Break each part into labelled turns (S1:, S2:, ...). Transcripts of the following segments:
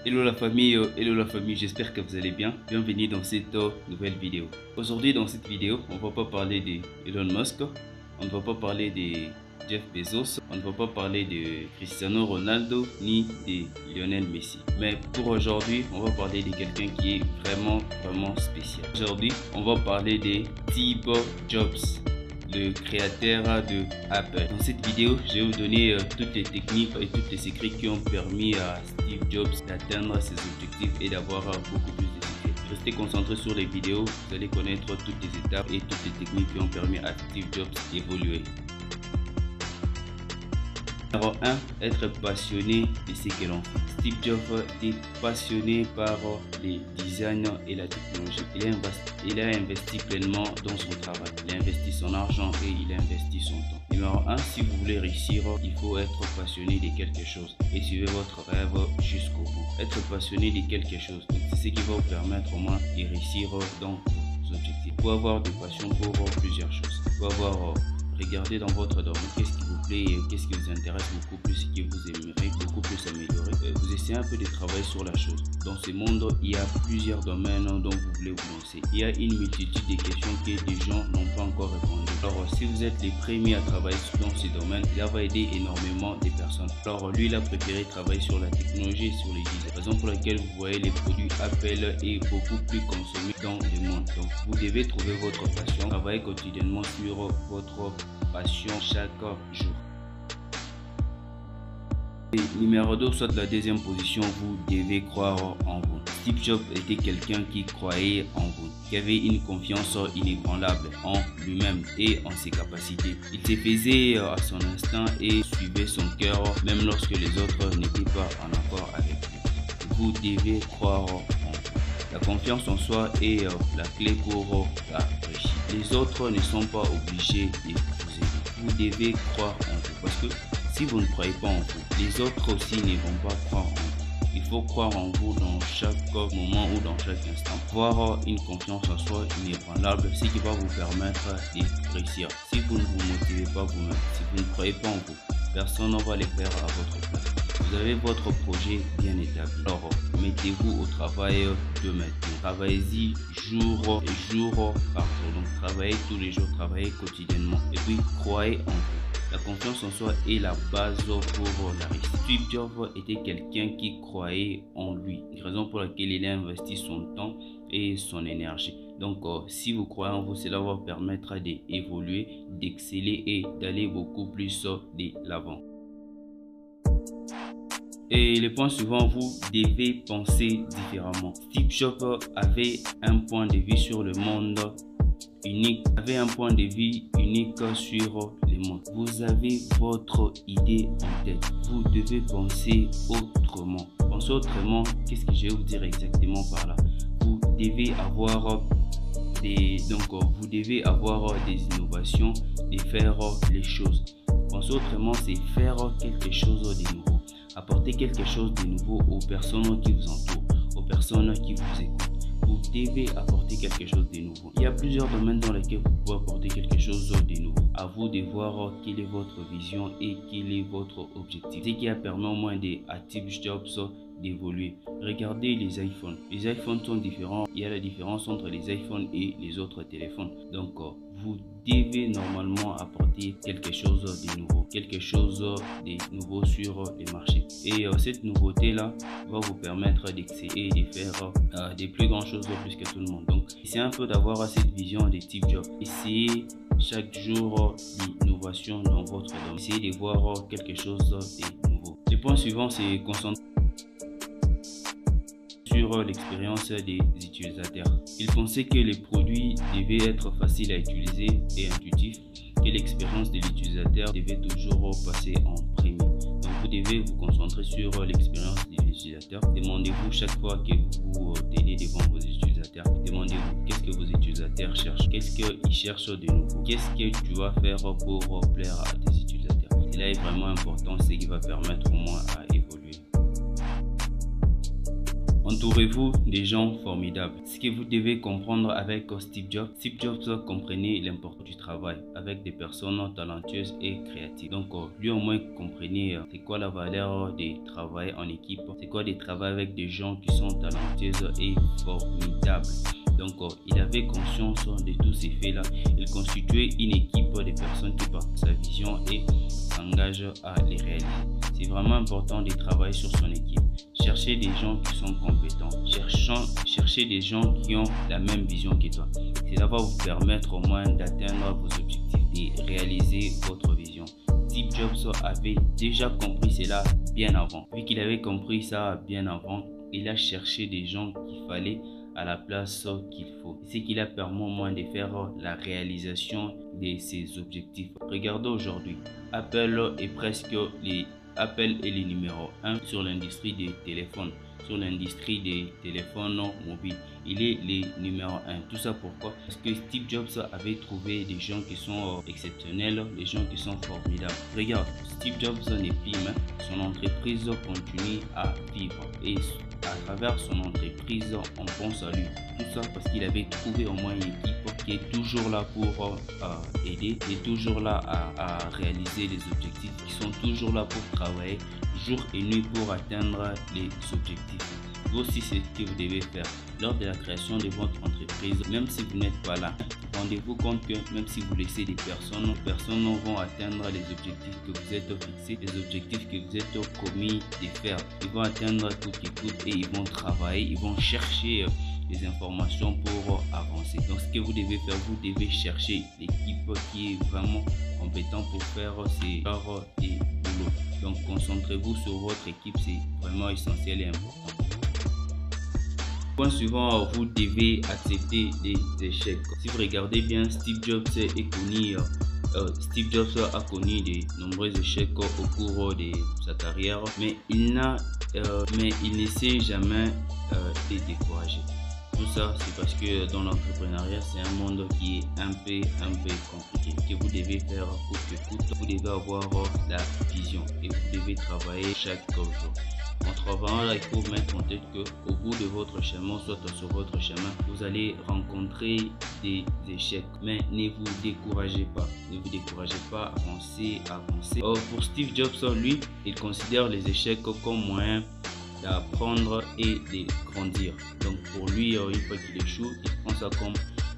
S1: hello la famille, j'espère que vous allez bien. Bienvenue dans cette nouvelle vidéo. Aujourd'hui dans cette vidéo, on ne va pas parler de Elon Musk, on ne va pas parler de Jeff Bezos, on ne va pas parler de Cristiano Ronaldo ni de Lionel Messi. Mais pour aujourd'hui, on va parler de quelqu'un qui est vraiment spécial. Aujourd'hui, on va parler de Steve Jobs, le créateur de Apple. Dans cette vidéo, je vais vous donner toutes les techniques et tous les secrets qui ont permis à Steve Jobs d'atteindre ses objectifs et d'avoir beaucoup plus de succès. Restez concentrés sur les vidéos, vous allez connaître toutes les étapes et toutes les techniques qui ont permis à Steve Jobs d'évoluer. Numéro 1, être passionné de ce que l'on fait. Steve Jobs est passionné par les designs et la technologie. Il a investi pleinement dans son travail. Il a investi son argent et il a investi son temps. Numéro 1, si vous voulez réussir, il faut être passionné de quelque chose et suivez votre rêve jusqu'au bout. Être passionné de quelque chose, c'est ce qui va vous permettre au moins de réussir dans vos objectifs. Vous pouvez avoir de passion pour plusieurs choses. Vous pouvez avoir regardez dans votre domaine qu'est-ce qui vous plaît et qu'est-ce qui vous intéresse beaucoup plus, ce que vous aimeriez beaucoup plus améliorer. Vous essayez un peu de travailler sur la chose. Dans ce monde, il y a plusieurs domaines dont vous voulez vous lancer. Il y a une multitude de questions que les gens n'ont pas encore répondu. Alors, si vous êtes les premiers à travailler dans ce domaine, ça va aider énormément des personnes. Alors, lui, il a préféré travailler sur la technologie et sur les designs. Raison pour laquelle vous voyez les produits Apple est beaucoup plus consommés dans le monde. Donc, vous devez trouver votre passion, travailler quotidiennement sur votre passion chaque jour. Et numéro 2, soit la deuxième position, vous devez croire en vous. Steve Jobs était quelqu'un qui croyait en vous, qui avait une confiance inébranlable en lui-même et en ses capacités. Il se faisait à son instinct et suivait son cœur, même lorsque les autres n'étaient pas en accord avec lui. Vous devez croire en vous. La confiance en soi est la clé pour la réussite. Les autres ne sont pas obligés de vous aider. Vous devez croire en vous parce que si vous ne croyez pas en vous, les autres aussi ne vont pas croire en vous. Il faut croire en vous dans chaque moment ou dans chaque instant. Avoir une confiance en soi inébranlable, ce qui va vous permettre de réussir. Si vous ne vous motivez pas vous-même, si vous ne croyez pas en vous, personne ne va le faire à votre place. Vous avez votre projet bien établi. Alors, mettez-vous au travail de maintenant. Travaillez-y jour et jour par jour. Donc, travaillez tous les jours, travaillez quotidiennement. Et puis, croyez en vous. La confiance en soi est la base pour la réussite. Steve Jobs était quelqu'un qui croyait en lui. Raison pour laquelle il a investi son temps et son énergie. Donc, si vous croyez en vous, cela va vous permettre d'évoluer, d'exceller et d'aller beaucoup plus de l'avant. Et le point suivant, vous devez penser différemment. Steve Jobs avait un point de vue sur le monde unique, sur le monde. Vous avez votre idée en tête. Vous devez penser autrement. Pensez autrement, qu'est-ce que je vais vous dire exactement par là? Vous devez avoir vous devez avoir des innovations, de faire les choses. Penser autrement, c'est faire quelque chose de nouveau. Apporter quelque chose de nouveau aux personnes qui vous entourent, aux personnes qui vous écoutent. Vous devez apporter quelque chose de nouveau. Il y a plusieurs domaines dans lesquels vous pouvez apporter quelque chose de nouveau. À vous de voir quelle est votre vision et quel est votre objectif. Ce qui a permis au moins à Steve Jobs d'évoluer. Regardez les iPhones. Les iPhones sont différents. Il y a la différence entre les iPhones et les autres téléphones. Donc, vous devez normalement apporter quelque chose de nouveau. Quelque chose de nouveau sur les marchés. Et cette nouveauté-là va vous permettre d'exceller et de faire des plus grandes choses plus que tout le monde. Donc, c'est un peu d'avoir cette vision de Steve Jobs. Essayez chaque jour d'innovation dans votre domaine. Essayez de voir quelque chose de nouveau. Le point suivant, c'est concentrer sur l'expérience des utilisateurs. Il pensait que les produits devaient être faciles à utiliser et intuitifs, que l'expérience de l'utilisateur devait toujours passer en premier. Donc vous devez vous concentrer sur l'expérience de l'utilisateur. Demandez-vous chaque fois que vous tenez devant vos utilisateurs, demandez-vous qu'est-ce que vos utilisateurs cherchent, qu'est-ce qu'ils cherchent de nouveau, qu'est-ce que tu vas faire pour plaire à tes utilisateurs. Cela est vraiment important, c'est ce qui va permettre au moins à évoluer. Entourez-vous des gens formidables. Ce que vous devez comprendre avec Steve Jobs comprenait l'importance du travail avec des personnes talentueuses et créatives. Donc lui au moins comprenait c'est quoi la valeur de travailler en équipe, c'est quoi de travailler avec des gens qui sont talentueux et formidables. Donc il avait conscience de tous ces faits-là. Il constituait une équipe de personnes qui partagent sa vision et s'engagent à les réaliser. C'est vraiment important de travailler sur son équipe. Cherchez des gens qui sont compétents. Cherchez des gens qui ont la même vision que toi. Cela va vous permettre au moins d'atteindre vos objectifs, de réaliser votre vision. Steve Jobs avait déjà compris cela bien avant. Vu qu'il avait compris ça bien avant, il a cherché des gens qu'il fallait à la place qu'il faut. C'est ce qui a permis au moins de faire la réalisation de ses objectifs. Regardez aujourd'hui, Apple est le numéro 1 sur l'industrie des téléphones. Sur l'industrie des téléphones mobiles, il est le numéro 1. Tout ça pourquoi? Parce que Steve Jobs avait trouvé des gens qui sont exceptionnels, des gens qui sont formidables. Regarde, Steve Jobs n'est plus humain, son entreprise continue à vivre et à travers son entreprise, on pense à lui. Tout ça parce qu'il avait trouvé au moins une équipe qui est toujours là pour aider, qui est toujours là à réaliser les objectifs, qui sont toujours là pour travailler jour et nuit pour atteindre les objectifs. Vous aussi, c'est ce que vous devez faire lors de la création de votre entreprise. Même si vous n'êtes pas là, rendez-vous compte que même si vous laissez des personnes vont atteindre les objectifs que vous êtes fixés, les objectifs que vous êtes commis de faire. Ils vont atteindre tout qui coûte et ils vont travailler, ils vont chercher des informations pour avancer. Donc ce que vous devez faire, vous devez chercher l'équipe qui est vraiment compétente pour faire ces genres de boulot. Donc concentrez-vous sur votre équipe, c'est vraiment essentiel et important. Point suivant, vous devez accepter des échecs. Si vous regardez bien, Steve Jobs a connu de nombreux échecs au cours de sa carrière, mais il ne s'est jamais découragé. Tout ça, c'est parce que dans l'entrepreneuriat, c'est un monde qui est un peu compliqué. Que vous devez faire coûte que coûte, vous devez avoir la vision et vous devez travailler chaque jour. En travaillant là, il faut mettre en tête qu'au bout de votre chemin, soit sur votre chemin, vous allez rencontrer des échecs. Mais ne vous découragez pas. Ne vous découragez pas, avancez. Pour Steve Jobs, lui, il considère les échecs comme moyen d'apprendre et de grandir. Donc pour lui, une fois qu'il échoue, il prend ça comme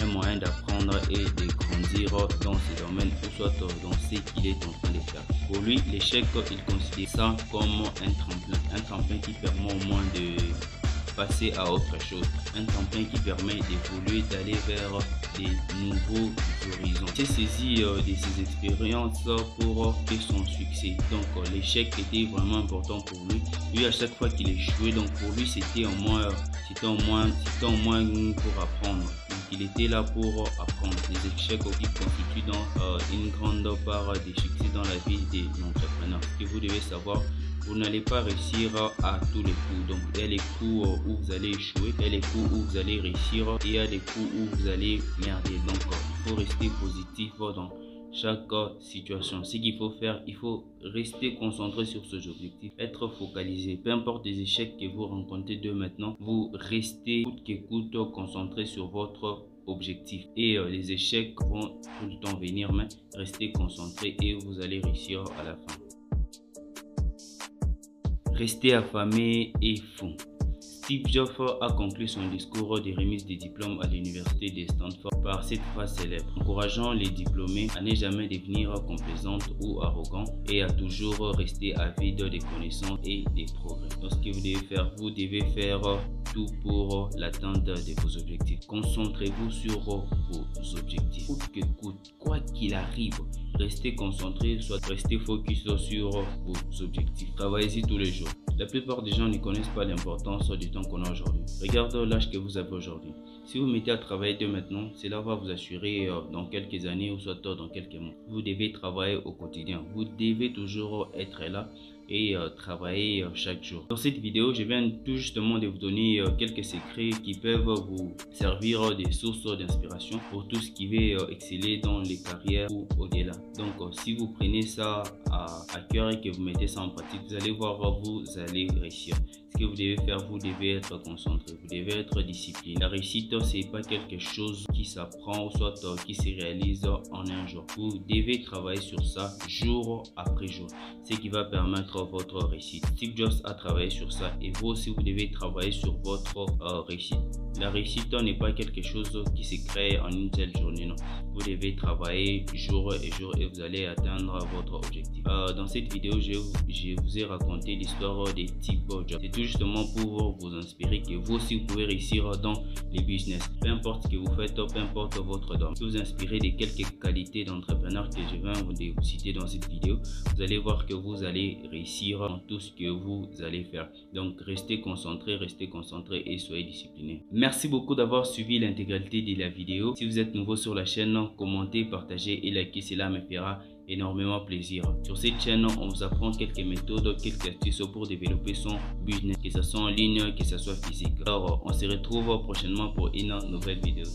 S1: un moyen d'apprendre et de grandir dans ce domaine ou soit dans ce qu'il est en train de faire. Pour lui, l'échec, il considère ça comme un tremplin qui permet au moins de passer à autre chose, un tremplin qui permet d'évoluer, d'aller vers des nouveaux horizons. Il s'est saisi de ses expériences pour son succès. Donc l'échec était vraiment important pour lui. Lui, à chaque fois qu'il échouait, donc pour lui c'était au moins pour apprendre. Donc il était là pour apprendre. Les échecs aussi constituent dans une grande part des succès dans la vie des entrepreneurs. Ce que vous devez savoir, vous n'allez pas réussir à tous les coups. Donc il y a les coups où vous allez échouer, il y a les coups où vous allez réussir et il y a des coups où vous allez merder. Donc il faut rester positif dans chaque situation. Ce qu'il faut faire, il faut rester concentré sur ce objectif, être focalisé. Peu importe les échecs que vous rencontrez de maintenant, vous restez coûte que coûte concentré sur votre objectif. Et les échecs vont tout le temps venir, mais restez concentré et vous allez réussir à la fin. Restez affamé et fou. Steve Jobs a conclu son discours de remise des diplômes à l'université de Stanford par cette phrase célèbre, encourageant les diplômés à ne jamais devenir complaisantes ou arrogants et à toujours rester avides des connaissances et des progrès. Donc ce que vous devez faire tout pour l'atteinte de vos objectifs. Concentrez-vous sur vos objectifs. Coûte que coûte, quoi qu'il arrive, restez concentré, soit restez focus sur vos objectifs. Travaillez-y tous les jours. La plupart des gens ne connaissent pas l'importance du temps qu'on a aujourd'hui. Regardez l'âge que vous avez aujourd'hui. Si vous mettez à travailler dès maintenant, cela va vous assurer dans quelques années ou soit dans quelques mois. Vous devez travailler au quotidien. Vous devez toujours être là et travailler chaque jour. Dans cette vidéo, je viens tout justement de vous donner quelques secrets qui peuvent vous servir des sources d'inspiration pour tout ce qui va exceller dans les carrières ou au-delà. Donc si vous prenez ça à cœur et que vous mettez ça en pratique, vous allez voir, vous allez réussir. ce que vous devez faire, vous devez être concentré, vous devez être discipliné. La réussite, c'est pas quelque chose qui s'apprend ou soit qui se réalise en un jour. Vous devez travailler sur ça jour après jour, ce qui va permettre votre réussite. Steve Jobs a travaillé sur ça et vous aussi vous devez travailler sur votre réussite. La réussite n'est pas quelque chose qui se crée en une seule journée, non. Vous devez travailler jour et jour et vous allez atteindre votre objectif. Dans cette vidéo, je vous ai raconté l'histoire des Steve Jobs. C'est tout justement pour vous inspirer que vous aussi vous pouvez réussir dans les business. Peu importe ce que vous faites, peu importe votre domaine. Vous inspirer de quelques qualités d'entrepreneur que je viens de vous citer dans cette vidéo. Vous allez voir que vous allez réussir dans tout ce que vous allez faire. Donc restez concentré et soyez discipliné. Merci beaucoup d'avoir suivi l'intégralité de la vidéo. Si vous êtes nouveau sur la chaîne, commentez, partagez et likez, cela me fera énormément plaisir. Sur cette chaîne, on vous apprend quelques méthodes, quelques astuces pour développer son business, que ce soit en ligne, que ce soit physique. Alors, on se retrouve prochainement pour une nouvelle vidéo.